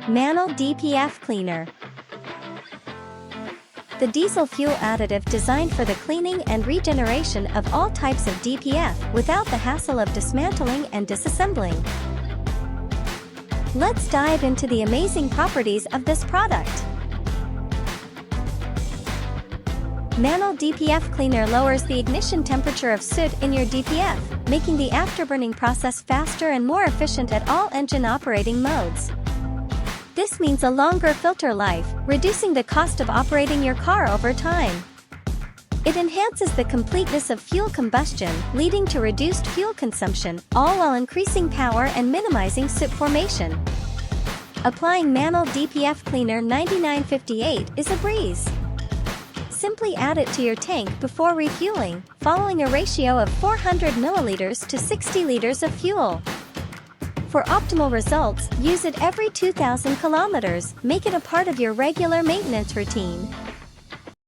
MANNOL DPF Cleaner. The diesel fuel additive designed for the cleaning and regeneration of all types of DPF without the hassle of dismantling and disassembling. Let's dive into the amazing properties of this product. MANNOL DPF Cleaner lowers the ignition temperature of soot in your DPF, making the afterburning process faster and more efficient at all engine operating modes. This means a longer filter life, reducing the cost of operating your car over time. It enhances the completeness of fuel combustion, leading to reduced fuel consumption, all while increasing power and minimizing soot formation. Applying MANNOL DPF Cleaner 9958 is a breeze. Simply add it to your tank before refueling, following a ratio of 400 milliliters to 60 liters of fuel. For optimal results, use it every 2,000 kilometers, make it a part of your regular maintenance routine.